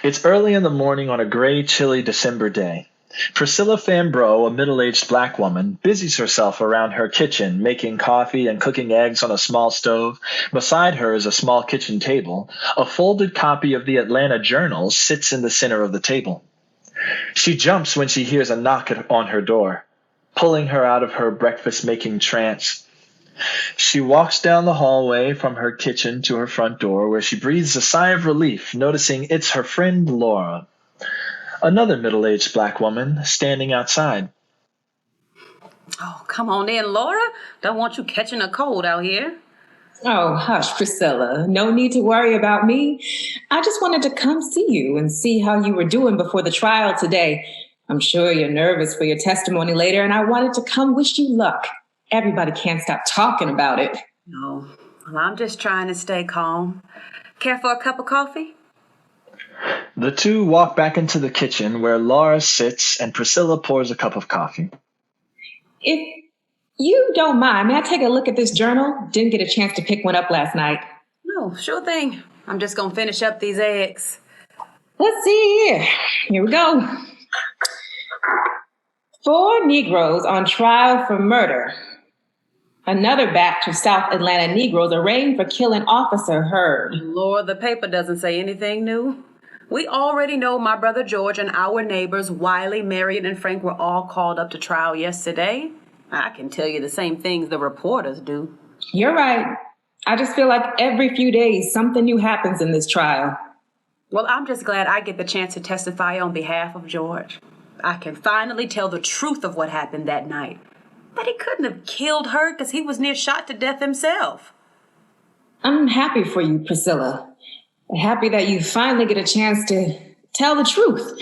It's early in the morning on a gray, chilly December day. Priscilla Fambreau, a middle-aged black woman, busies herself around her kitchen, making coffee and cooking eggs on a small stove. Beside her is a small kitchen table. A folded copy of the Atlanta Journal sits in the center of the table. She jumps when she hears a knock on her door, pulling her out of her breakfast-making trance. She walks down the hallway from her kitchen to her front door, where she breathes a sigh of relief, noticing it's her friend Laura, another middle-aged black woman, standing outside. Oh, come on in, Laura. Don't want you catching a cold out here. Oh, hush, Priscilla. No need to worry about me. I just wanted to come see you and see how you were doing before the trial today. I'm sure you're nervous for your testimony later, and I wanted to come wish you luck. Everybody can't stop talking about it. No, well, I'm just trying to stay calm. Care for a cup of coffee? The two walk back into the kitchen, where Laura sits and Priscilla pours a cup of coffee. If you don't mind, may I take a look at this journal? Didn't get a chance to pick one up last night. No, sure thing. I'm just going to finish up these eggs. Let's see here. Here we go. 4 Negroes on trial for murder. Another batch of South Atlanta Negroes arraigned for killing Officer Hurd. Lord, the paper doesn't say anything new. We already know my brother George and our neighbors, Wiley, Marion, and Frank, were all called up to trial yesterday. I can tell you the same things the reporters do. You're right. I just feel like every few days something new happens in this trial. Well, I'm just glad I get the chance to testify on behalf of George. I can finally tell the truth of what happened that night. But he couldn't have killed her because he was near shot to death himself. I'm happy for you, Priscilla. Happy that you finally get a chance to tell the truth.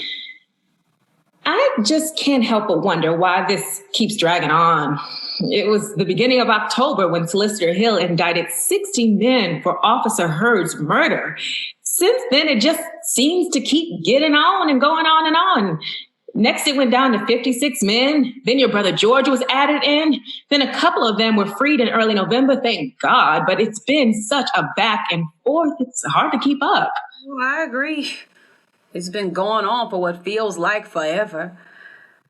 I just can't help but wonder why this keeps dragging on. It was the beginning of October when Solicitor Hill indicted 60 men for Officer Hurd's murder. Since then, it just seems to keep getting on and going on and on. Next, it went down to 56 men. Then your brother George was added in. Then a couple of them were freed in early November, thank God. But it's been such a back and forth, it's hard to keep up. Well, I agree. It's been going on for what feels like forever.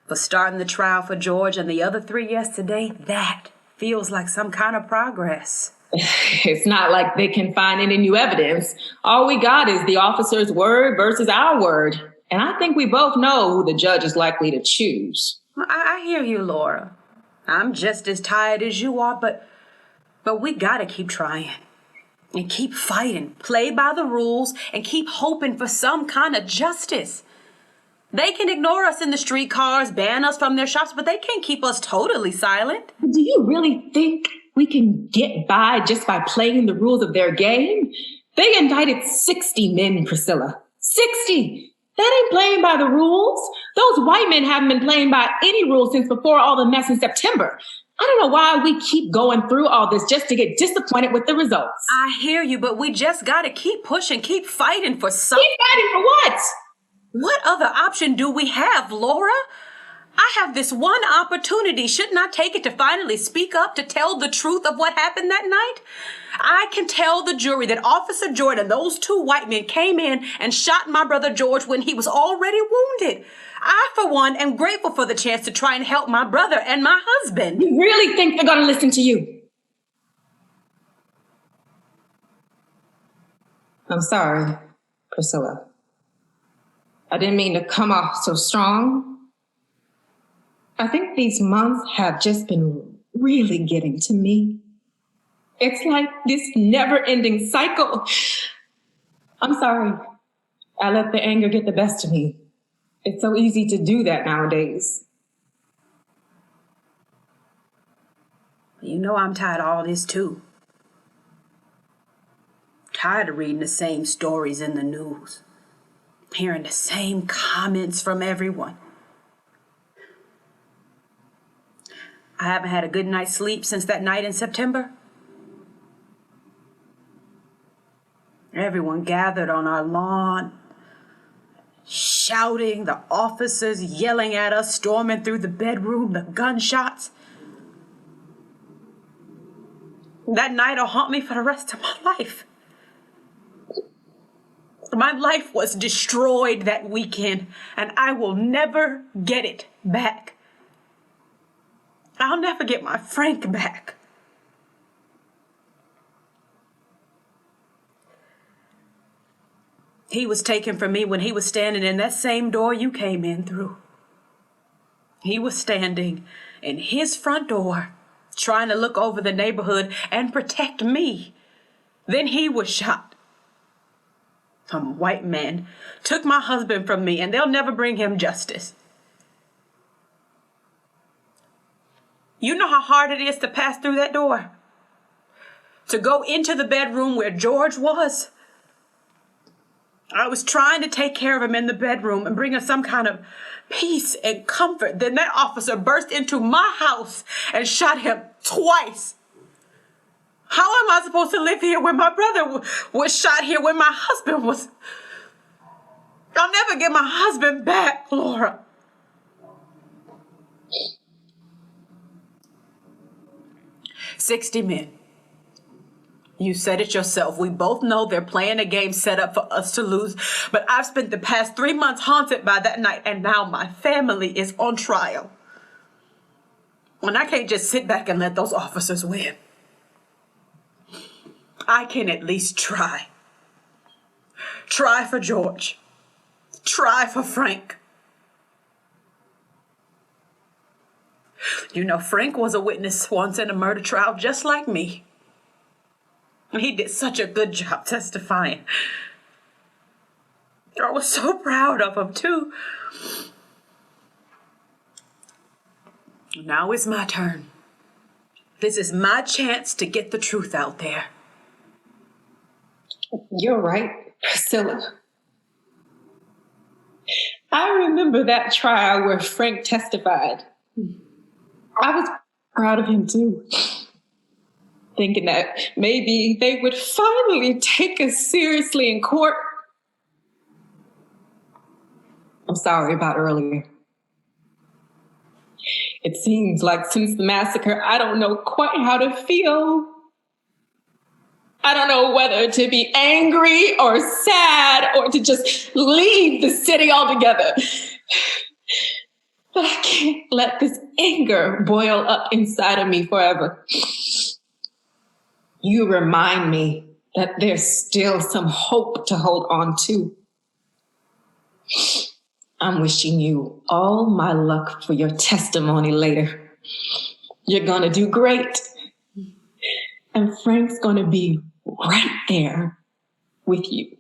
For starting the trial for George and the other 3 yesterday, that feels like some kind of progress. It's not like they can find any new evidence. All we got is the officer's word versus our word. And I think we both know who the judge is likely to choose. I hear you, Laura. I'm just as tired as you are, but we gotta keep trying. And keep fighting, play by the rules, and keep hoping for some kind of justice. They can ignore us in the streetcars, ban us from their shops, but they can't keep us totally silent. Do you really think we can get by just by playing the rules of their game? They indicted 60 men, Priscilla. 60! That ain't playing by the rules. Those white men haven't been playing by any rules since before all the mess in September. I don't know why we keep going through all this just to get disappointed with the results. I hear you, but we just gotta keep pushing, keep fighting for something. Keep fighting for what? What other option do we have, Laura? I have this one opportunity. Shouldn't I take it to finally speak up, to tell the truth of what happened that night? I can tell the jury that Officer Jordan and those 2 white men came in and shot my brother George when he was already wounded. I, for one, am grateful for the chance to try and help my brother and my husband. You really think they're going to listen to you? I'm sorry, Priscilla. I didn't mean to come off so strong. I think these months have just been really getting to me. It's like this never-ending cycle. I'm sorry. I let the anger get the best of me. It's so easy to do that nowadays. You know I'm tired of all this, too. Tired of reading the same stories in the news. Hearing the same comments from everyone. I haven't had a good night's sleep since that night in September. Everyone gathered on our lawn, shouting, the officers yelling at us, storming through the bedroom, the gunshots. That night will haunt me for the rest of my life. My life was destroyed that weekend, and I will never get it back. I'll never get my Frank back. He was taken from me when he was standing in that same door you came in through. He was standing in his front door, trying to look over the neighborhood and protect me. Then he was shot. Some white man took my husband from me, and they'll never bring him justice. You know how hard it is to pass through that door? To go into the bedroom where George was? I was trying to take care of him in the bedroom and bring him some kind of peace and comfort. Then that officer burst into my house and shot him twice. How am I supposed to live here when my brother was shot here, when my husband was... I'll never get my husband back, Laura. $60 You said it yourself. We both know they're playing a game set up for us to lose. But I've spent the past 3 months haunted by that night, and now my family is on trial. And I can't just sit back and let those officers win. I can at least try. Try for George. Try for Frank. You know, Frank was a witness once in a murder trial just like me. And he did such a good job testifying. I was so proud of him, too. Now it's my turn. This is my chance to get the truth out there. You're right, Priscilla. I remember that trial where Frank testified. I was proud of him too, thinking that maybe they would finally take us seriously in court. I'm sorry about earlier. It seems like since the massacre, I don't know quite how to feel. I don't know whether to be angry or sad or to just leave the city altogether. But I can't let this anger boil up inside of me forever. You remind me that there's still some hope to hold on to. I'm wishing you all my luck for your testimony later. You're gonna do great. And Frank's gonna be right there with you.